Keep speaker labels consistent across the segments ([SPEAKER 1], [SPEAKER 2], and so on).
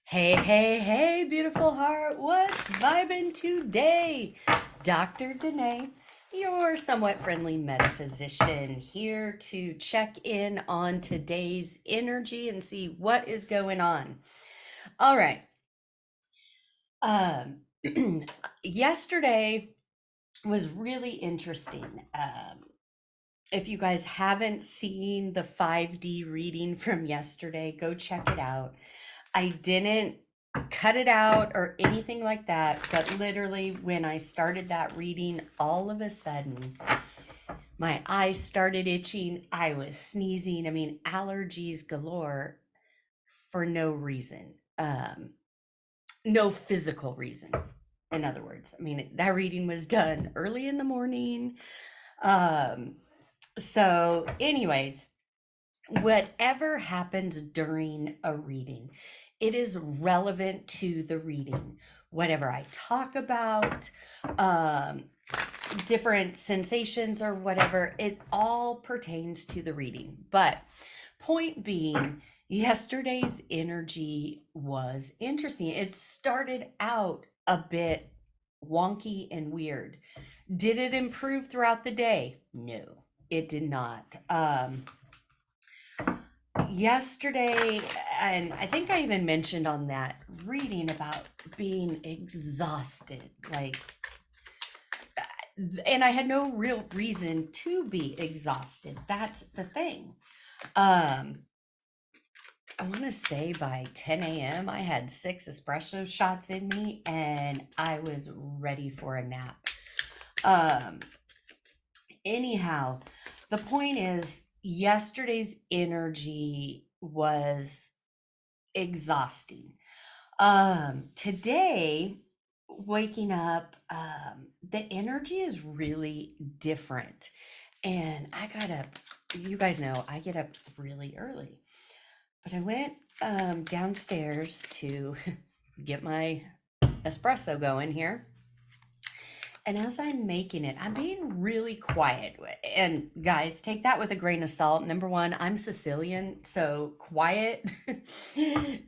[SPEAKER 1] Hey, hey, hey, beautiful heart. What's vibing today? Dr. Danae, your somewhat friendly metaphysician, here to check in on today's energy and see what is going on. All right. Um, Yesterday was really interesting. If you guys haven't seen the 5D reading from yesterday, go check it out. I didn't cut it out or anything like that, but literally when I started that reading, all of a sudden my eyes started itching. I was sneezing. I mean, allergies galore for no reason, no physical reason. In other words, I mean, that reading was done early in the morning. Um, anyways, whatever happens during a reading, it is relevant to the reading. Whatever I talk about, um, different sensations or whatever, it all pertains to the reading. But point being, yesterday's energy was interesting. It started out a bit wonky and weird. Did it improve throughout the day? No, it did not. Yesterday, and I think I even mentioned on that reading about being exhausted, like, and I had no real reason to be exhausted. That's the thing. Um, I want to say by 10 a.m., I had 6 espresso shots in me and I was ready for a nap. Um, Anyhow, the point is, yesterday's energy was exhausting. Today, waking up, the energy is really different. And I got up, you guys know, I get up really early. But I went downstairs to get my espresso going here. And as I'm making it, I'm being really quiet. And guys, take that with a grain of salt. Number one, I'm Sicilian, so quiet,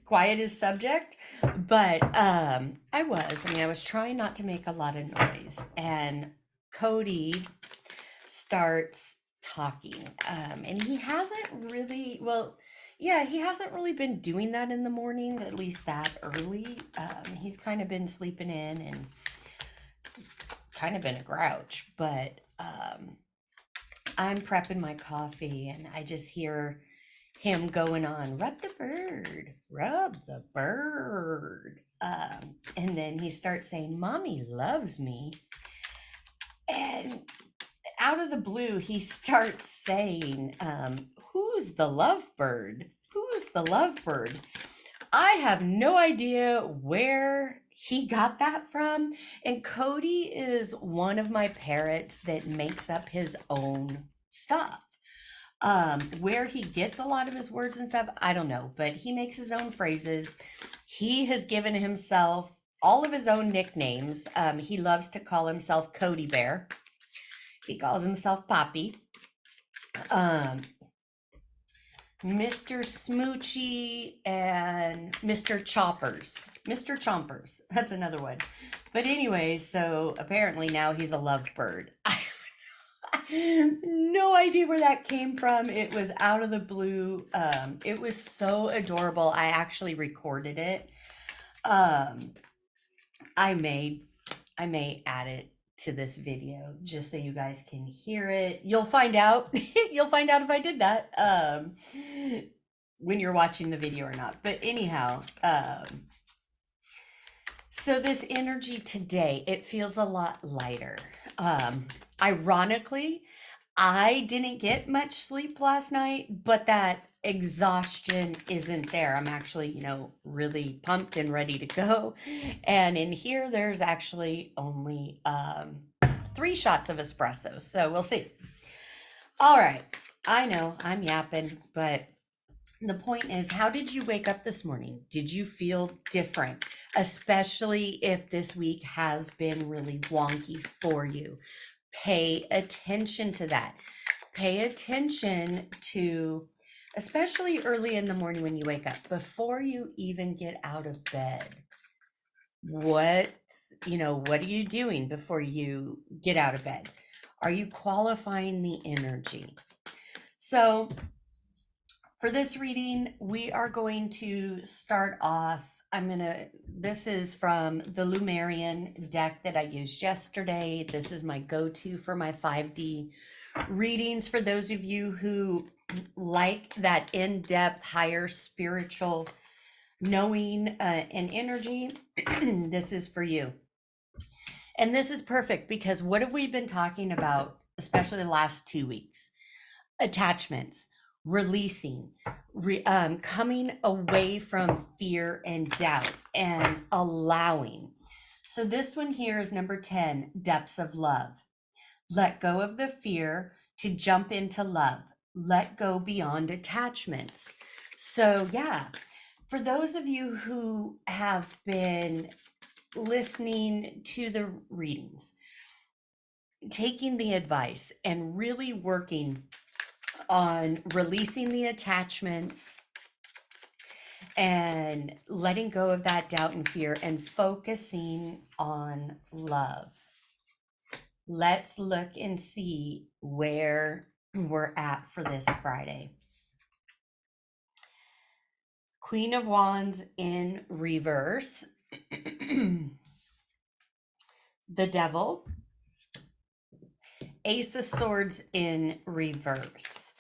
[SPEAKER 1] quiet is subject. But I was trying not to make a lot of noise. And Cody starts talking. And he hasn't really, well, yeah, he hasn't really been doing that in the mornings, at least that early. He's kind of been sleeping in and kind of been a grouch, but I'm prepping my coffee and I just hear him going on, rub the bird, rub the bird. And then he starts saying, Mommy loves me. And out of the blue, he starts saying, Who's the lovebird? Who's the lovebird? I have no idea where he got that from. And Cody is one of my parrots that makes up his own stuff. Where he gets a lot of his words and stuff, I don't know, but he makes his own phrases. He has given himself all of his own nicknames. He loves to call himself Cody Bear. He calls himself Poppy. Um, Mr. Smoochie and Mr. Choppers. Mr. Chompers. That's another one. But anyways, so apparently now he's a lovebird. I have no idea where that came from. It was out of the blue. It was so adorable. I actually recorded it. Um, I may I may add it to this video just so you guys can hear it. You'll find out. You'll find out if I did that when you're watching the video or not. But anyhow, so this energy today, it feels a lot lighter. Ironically, I didn't get much sleep last night, but that exhaustion isn't there. I'm actually, really pumped and ready to go. And in here, there's actually only 3 shots of espresso. So we'll see. All right. I know I'm yapping, but the point is, how did you wake up this morning? Did you feel different? Especially if this week has been really wonky for you. Pay attention to that. Pay attention to, especially early in the morning when you wake up, before you even get out of bed. What, what are you doing before you get out of bed? Are you qualifying the energy? So for this reading, we are going to start off. This is from the Lumerian deck that I used yesterday. This is my go-to for my 5D readings. For those of you who like that in-depth, higher spiritual knowing and energy, this is for you. And this is perfect because what have we been talking about, especially the last 2 weeks? Attachments, releasing, coming away from fear and doubt, and allowing. So this one here is number 10, depths of love. Let go of the fear to jump into love. Let go beyond attachments. So yeah, for those of you who have been listening to the readings, taking the advice and really working on releasing the attachments and letting go of that doubt and fear and focusing on love. Let's look and see where we're at for this Friday. Queen of Wands in reverse. The Devil. Ace of Swords in reverse.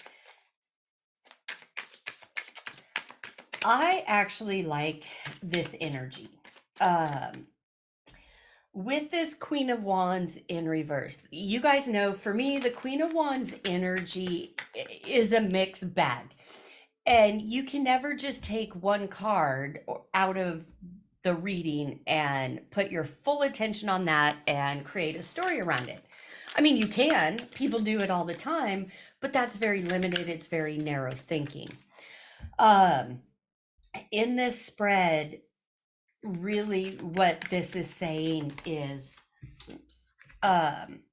[SPEAKER 1] I actually like this energy. With this Queen of Wands in reverse, you guys know for me, the Queen of Wands energy is a mixed bag. And you can never just take one card out of the reading and put your full attention on that and create a story around it. I mean, you can, people do it all the time, but that's very limited. It's very narrow thinking. In this spread, really what this is saying is,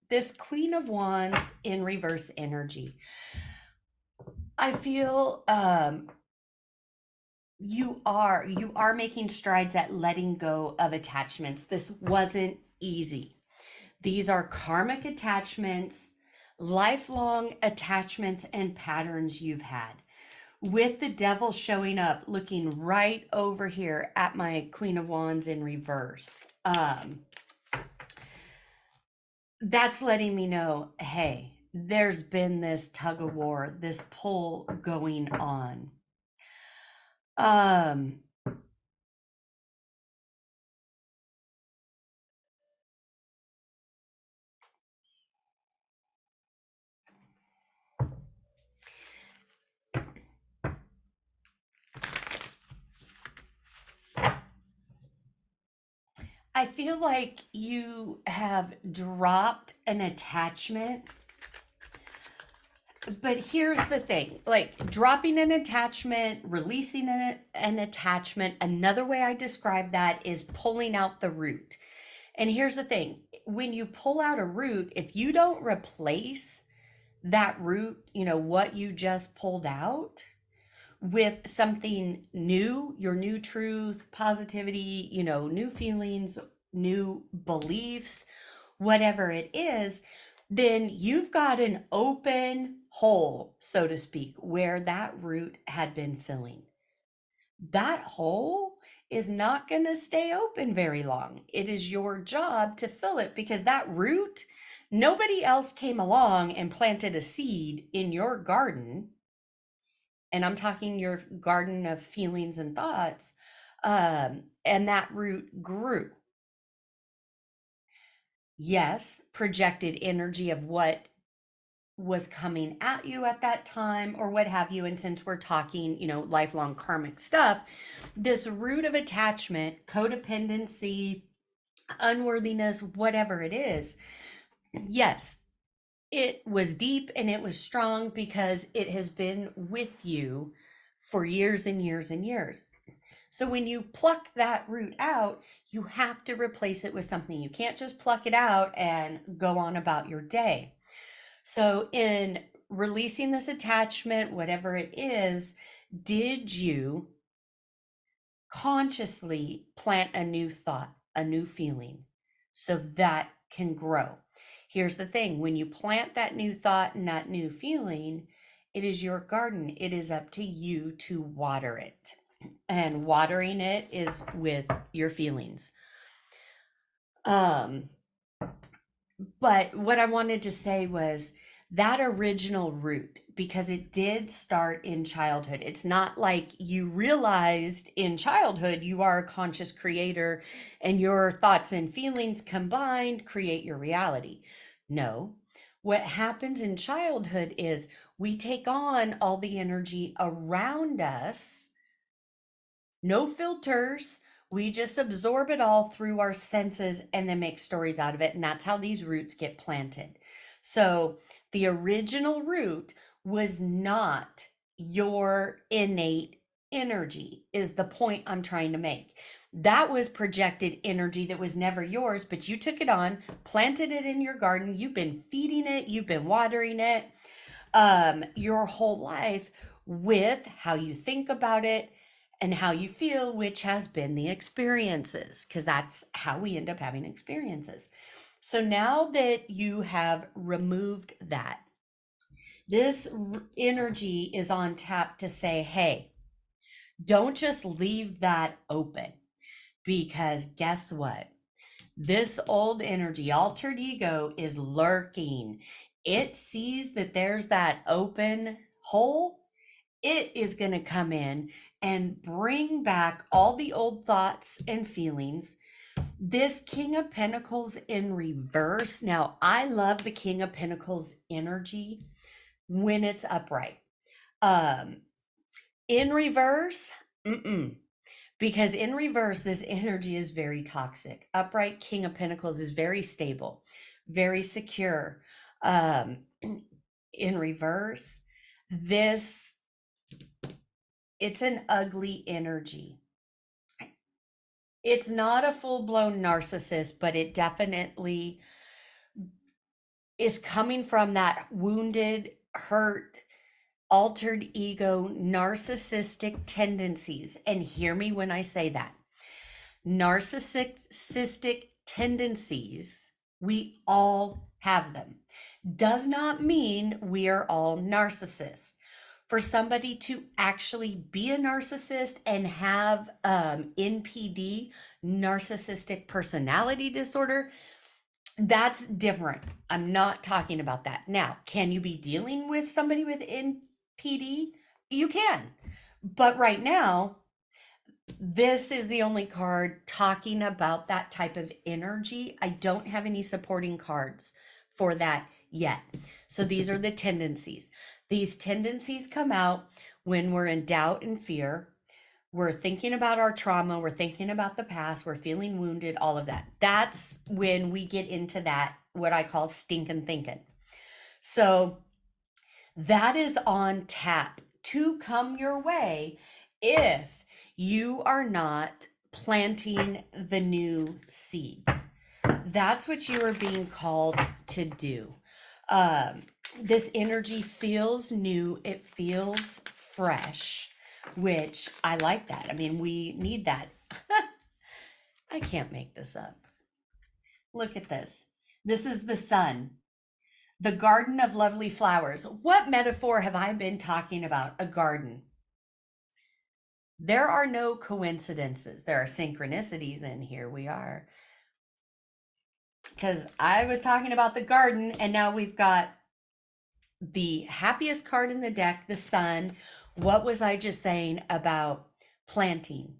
[SPEAKER 1] this Queen of Wands in reverse energy. I feel you are making strides at letting go of attachments. This wasn't easy. These are karmic attachments, lifelong attachments and patterns you've had. With the Devil showing up, looking right over here at my Queen of Wands in reverse. That's letting me know, hey, there's been this tug of war, this pull going on. I feel like you have dropped an attachment. But here's the thing, like dropping an attachment, releasing an attachment. Another way I describe that is pulling out the root. And here's the thing, when you pull out a root, if you don't replace that root, what you just pulled out with something new, your new truth, positivity, new feelings, new beliefs, whatever it is, then you've got an open hole, so to speak, where that root had been filling. That hole is not going to stay open very long. It is your job to fill it because that root, nobody else came along and planted a seed in your garden. And I'm talking your garden of feelings and thoughts. And that root grew. Yes, projected energy of what was coming at you at that time or what have you. And since we're talking, lifelong karmic stuff, this root of attachment, codependency, unworthiness, whatever it is, yes, it was deep and it was strong because it has been with you for years and years and years. So when you pluck that root out, you have to replace it with something. You can't just pluck it out and go on about your day. So in releasing this attachment, whatever it is, did you consciously plant a new thought, a new feeling, so that can grow? Here's the thing, when you plant that new thought and that new feeling, it is your garden. It is up to you to water it. And watering it is with your feelings. But what I wanted to say was that original root, because it did start in childhood. It's not like you realized in childhood you are a conscious creator and your thoughts and feelings combined create your reality. No, what happens in childhood is we take on all the energy around us, no filters. We just absorb it all through our senses and then make stories out of it. And that's how these roots get planted. So the original root was not your innate energy, is the point I'm trying to make. That was projected energy that was never yours, but you took it on, planted it in your garden. You've been feeding it, you've been watering it your whole life with how you think about it and how you feel, which has been the experiences, because that's how we end up having experiences. So now that you have removed that, this energy is on tap to say, hey, don't just leave that open, because guess what? This old energy, altered ego, is lurking. It sees that there's that open hole. It is going to come in and bring back all the old thoughts and feelings. This King of Pentacles in reverse. Now, I love the King of Pentacles energy when it's upright. In reverse, because in reverse, this energy is very toxic. Upright King of Pentacles is very stable, very secure. In reverse, it's an ugly energy. It's not a full-blown narcissist, but it definitely is coming from that wounded, hurt, altered ego, narcissistic tendencies. And hear me when I say that. Narcissistic tendencies, we all have them. Does not mean we are all narcissists. For somebody to actually be a narcissist and have NPD, narcissistic personality disorder, that's different. I'm not talking about that. Now, can you be dealing with somebody with NPD? You can. But right now, this is the only card talking about that type of energy. I don't have any supporting cards for that yet. So these are the tendencies. These tendencies come out when we're in doubt and fear. We're thinking about our trauma. We're thinking about the past. We're feeling wounded, all of that. That's when we get into that, what I call stinking thinking. So that is on tap to come your way if you are not planting the new seeds. That's what you are being called to do. This energy feels new. It feels fresh, which I like that. I mean, we need that. I can't make this up. Look at this. This is the sun, the garden of lovely flowers. What metaphor have I been talking about? A garden. There are no coincidences. There are synchronicities, and here we are. Because I was talking about the garden, and now we've got the happiest card in the deck, the sun. What was I just saying about planting,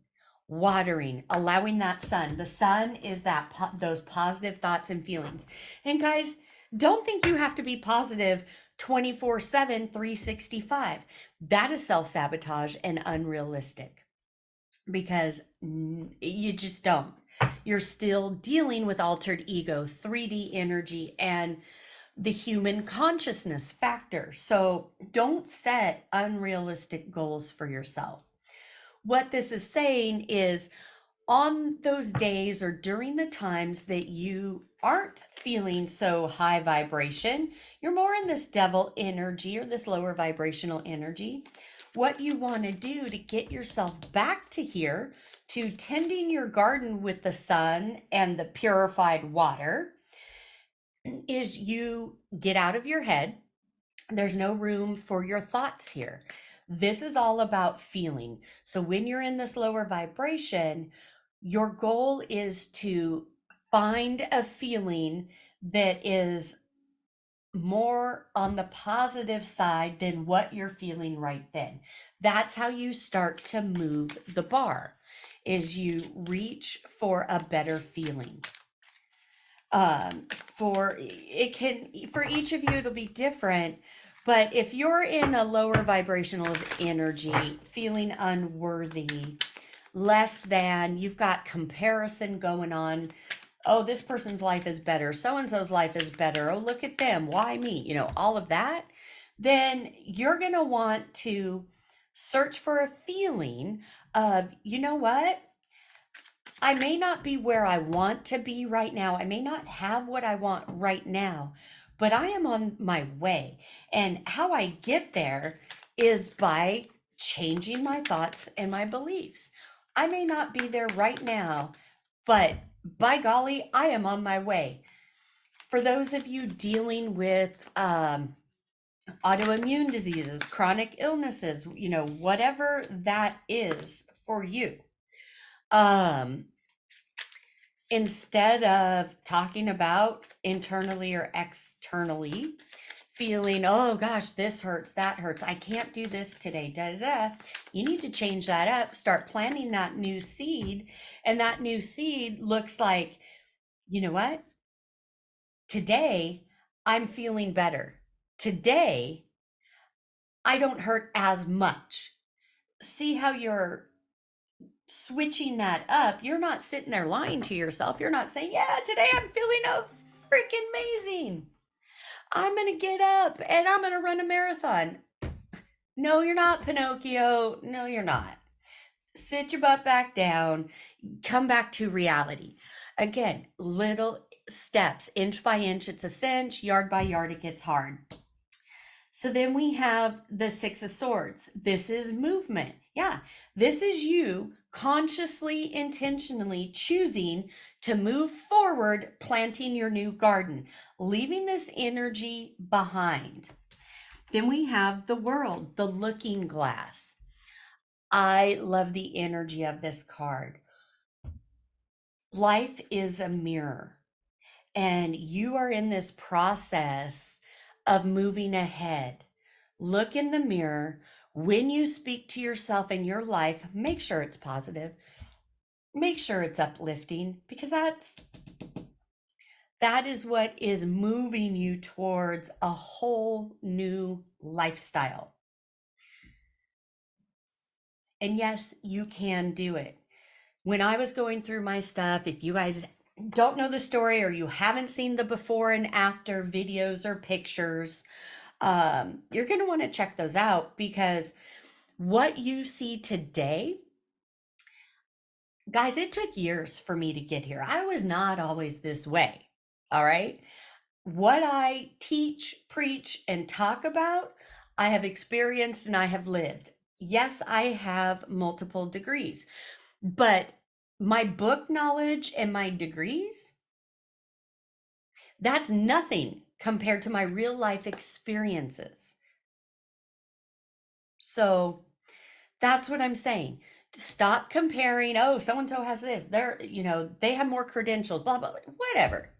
[SPEAKER 1] watering, allowing that sun? The sun is that those positive thoughts and feelings. And guys, don't think you have to be positive 24/7, 365. That is self-sabotage and unrealistic, because you just don't. You're still dealing with altered ego, 3D energy, and the human consciousness factor. So don't set unrealistic goals for yourself. What this is saying is on those days or during the times that you aren't feeling so high vibration, you're more in this devil energy or this lower vibrational energy. What you want to do to get yourself back to here, to tending your garden with the sun and the purified water, is you get out of your head. There's no room for your thoughts here. This is all about feeling. So when you're in this lower vibration, your goal is to find a feeling that is more on the positive side than what you're feeling right then. That's how you start to move the bar, is you reach for a better feeling. For each of you it'll be different, but if you're in a lower vibrational energy, feeling unworthy, less than, you've got comparison going on. Oh, this person's life is better, so and so's life is better, oh look at them, why me, all of that, then you're going to want to search for a feeling of, you know what, I may not be where I want to be right now. I may not have what I want right now, but I am on my way. And how I get there is by changing my thoughts and my beliefs. I may not be there right now, but by golly, I am on my way. For those of you dealing with autoimmune diseases, chronic illnesses, whatever that is for you, instead of talking about internally or externally, feeling, oh gosh, this hurts, that hurts, I can't do this today, da da da, you need to change that up, start planting that new seed. And that new seed looks like, you know what? Today, I'm feeling better. Today, I don't hurt as much. See how you're switching that up. You're not sitting there lying to yourself. You're not saying, yeah, today I'm feeling freaking amazing. I'm going to get up and I'm going to run a marathon. No, you're not, Pinocchio. No, you're not. Sit your butt back down. Come back to reality. Again, little steps, inch by inch, it's a cinch, yard by yard, it gets hard. So then we have the Six of Swords. This is movement. Yeah, this is you consciously, intentionally choosing to move forward, planting your new garden, leaving this energy behind. Then we have the World, the looking glass. I love the energy of this card. Life is a mirror, and you are in this process of moving ahead. Look in the mirror. When you speak to yourself in your life, make sure it's positive. Make sure it's uplifting, because that is what is moving you towards a whole new lifestyle. And yes, you can do it. When I was going through my stuff, if you guys don't know the story or you haven't seen the before and after videos or pictures, you're going to want to check those out, because what you see today, guys, it took years for me to get here. I was not always this way. All right. What I teach, preach, and talk about, I have experienced and I have lived. Yes, I have multiple degrees, but my book knowledge and my degrees, that's nothing compared to my real life experiences. So that's what I'm saying. Stop comparing. Oh, so and so has this. They have more credentials, blah, blah, blah, whatever.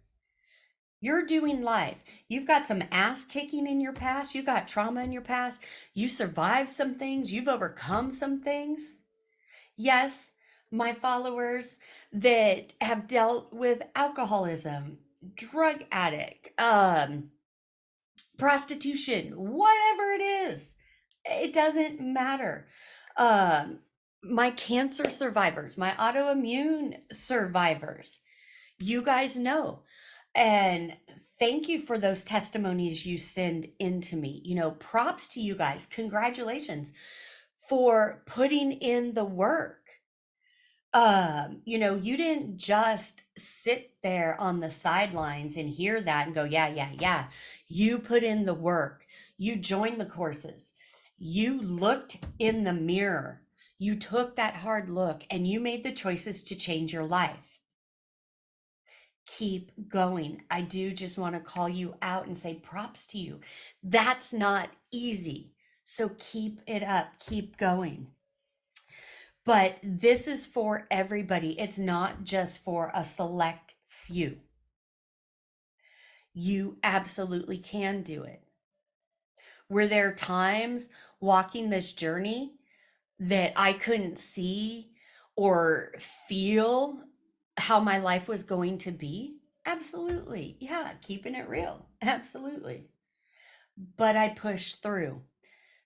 [SPEAKER 1] You're doing life. You've got some ass kicking in your past. You got trauma in your past. You survived some things. You've overcome some things. Yes, my followers that have dealt with alcoholism, drug addict, prostitution, whatever it is, it doesn't matter. My cancer survivors, my autoimmune survivors, you guys know. And thank you for those testimonies you send into me. Props to you guys. Congratulations for putting in the work. You didn't just sit there on the sidelines and hear that and go, yeah, yeah, yeah. You put in the work. You joined the courses. You looked in the mirror. You took that hard look and you made the choices to change your life. Keep going. I do just want to call you out and say props to you. That's not easy. So keep it up. Keep going. But this is for everybody. It's not just for a select few. You absolutely can do it. Were there times walking this journey that I couldn't see or feel how my life was going to be? Absolutely. Yeah, keeping it real. Absolutely. But I pushed through,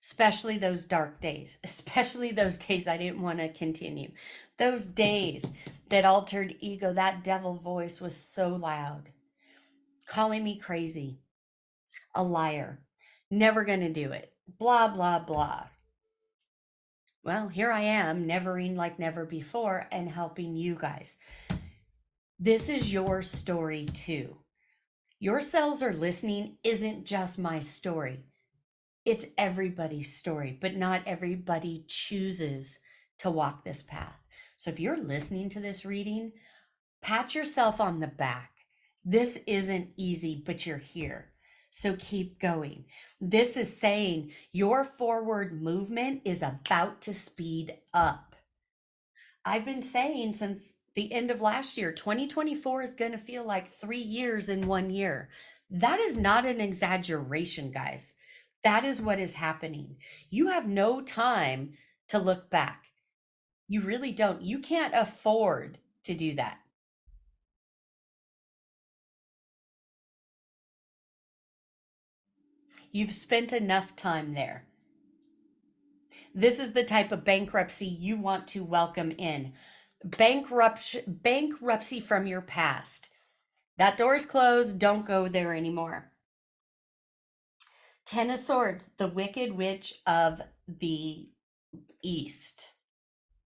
[SPEAKER 1] especially those dark days, especially those days I didn't want to continue. Those days that altered ego, that devil voice was so loud, calling me crazy, a liar, never going to do it, blah, blah, blah. Well, here I am, nevering like never before and helping you guys. This is your story too. Your cells are listening isn't just my story. It's everybody's story, but not everybody chooses to walk this path. So if you're listening to this reading, pat yourself on the back. This isn't easy, but you're here. So keep going. This is saying your forward movement is about to speed up. I've been saying since the end of last year, 2024 is going to feel like 3 years in 1 year. That is not an exaggeration, guys. That is what is happening. You have no time to look back. You really don't. You can't afford to do that. You've spent enough time there. This is the type of bankruptcy you want to welcome in. Bankruptcy from your past. That door is closed. Don't go there anymore. Ten of Swords, the Wicked Witch of the East.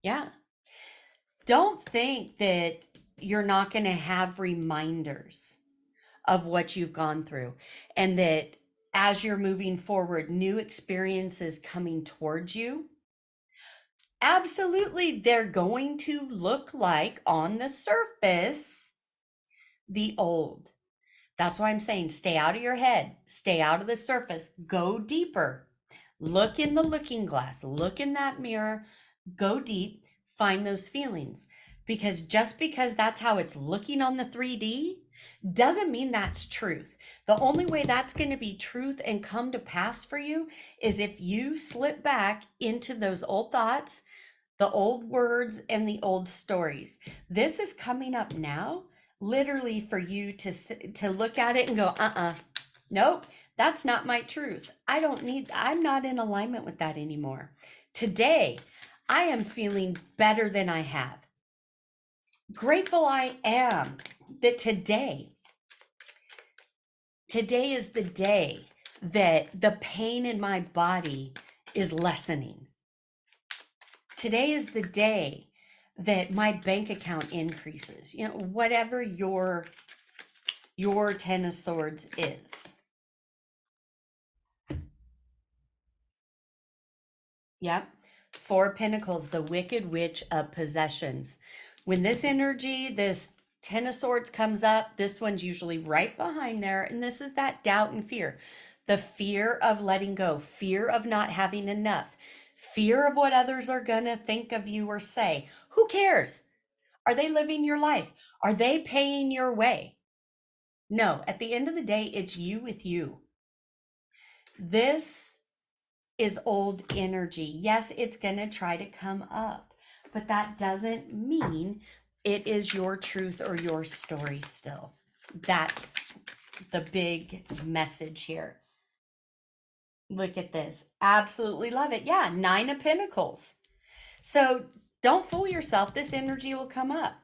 [SPEAKER 1] Yeah. Don't think that you're not going to have reminders of what you've gone through and that as you're moving forward, new experiences coming towards you. Absolutely, they're going to look like on the surface the old. That's why I'm saying stay out of your head, stay out of the surface, go deeper. Look in the looking glass, look in that mirror, go deep, find those feelings. Because just because that's how it's looking on the 3D doesn't mean that's truth. The only way that's going to be truth and come to pass for you is if you slip back into those old thoughts, the old words, and the old stories. This is coming up now, literally for you to look at it and go, nope, that's not my truth. I'm not in alignment with that anymore. Today, I am feeling better than I have. Grateful I am that today is the day that the pain in my body is lessening. Today is the day that my bank account increases. Whatever your Ten of Swords is. Yep. Four of Pentacles, the Wicked Witch of Possessions. When this energy, this Ten of Swords comes up, this one's usually right behind there. And this is that doubt and fear. The fear of letting go, fear of not having enough, fear of what others are going to think of you or say. Who cares? Are they living your life? Are they paying your way? No, at the end of the day, it's you with you. This is old energy. Yes, it's going to try to come up, but that doesn't mean it is your truth or your story still. That's the big message here. Look at this. Absolutely love it. Yeah, Nine of Pentacles. So don't fool yourself. This energy will come up.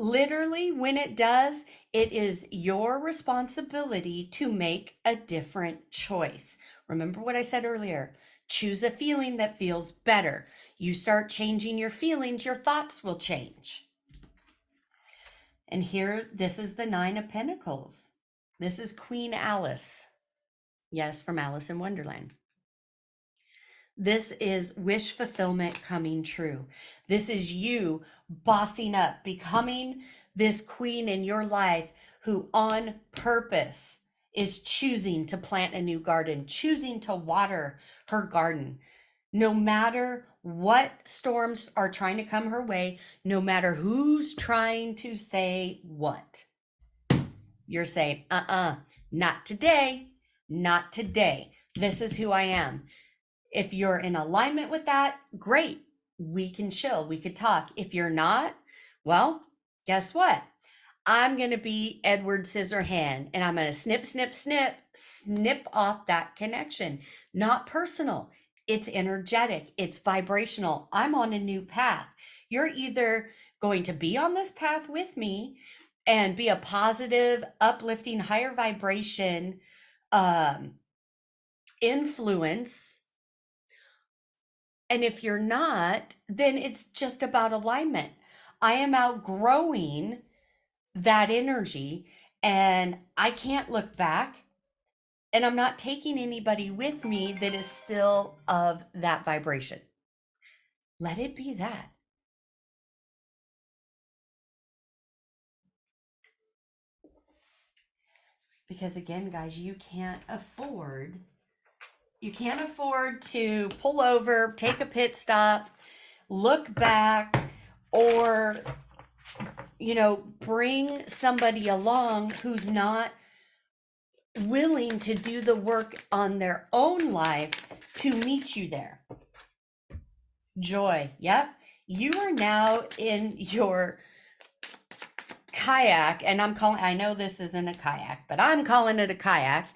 [SPEAKER 1] literally, when it does, it is your responsibility to make a different choice. Remember what I said earlier. Choose a feeling that feels better. You start changing your feelings, your thoughts will change. And here, this is the Nine of Pentacles. This is Queen Alice. Yes, from Alice in Wonderland. This is wish fulfillment coming true. This is you bossing up, becoming this queen in your life who on purpose is choosing to plant a new garden, choosing to water her garden. No matter what storms are trying to come her way, no matter who's trying to say what, you're saying, not today, not today. This is who I am. If you're in alignment with that, great. We can chill. We could talk. If you're not, well, guess what? I'm going to be Edward Scissorhand and I'm going to snip, snip, snip, snip off that connection. Not personal. It's energetic. It's vibrational. I'm on a new path. You're either going to be on this path with me and be a positive, uplifting, higher vibration influence. And if you're not, then it's just about alignment. I am outgrowing that energy and I can't look back. And I'm not taking anybody with me that is still of that vibration. Let it be that. Because again, guys, you can't afford to pull over, take a pit stop, look back, or, bring somebody along who's not willing to do the work on their own life to meet you there. Joy. Yep. You are now in your kayak, and I know this isn't a kayak, but I'm calling it a kayak.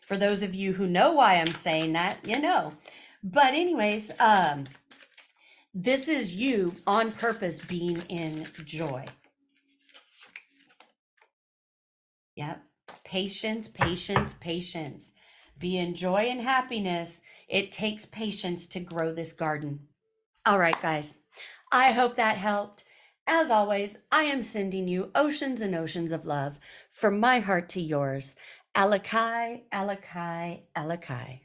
[SPEAKER 1] For those of you who know why I'm saying that, But anyways, this is you on purpose being in joy. Yep. Patience, patience, patience. Be in joy and happiness. It takes patience to grow this garden. All right, guys. I hope that helped. As always, I am sending you oceans and oceans of love from my heart to yours. Alakai, Alakai, Alakai.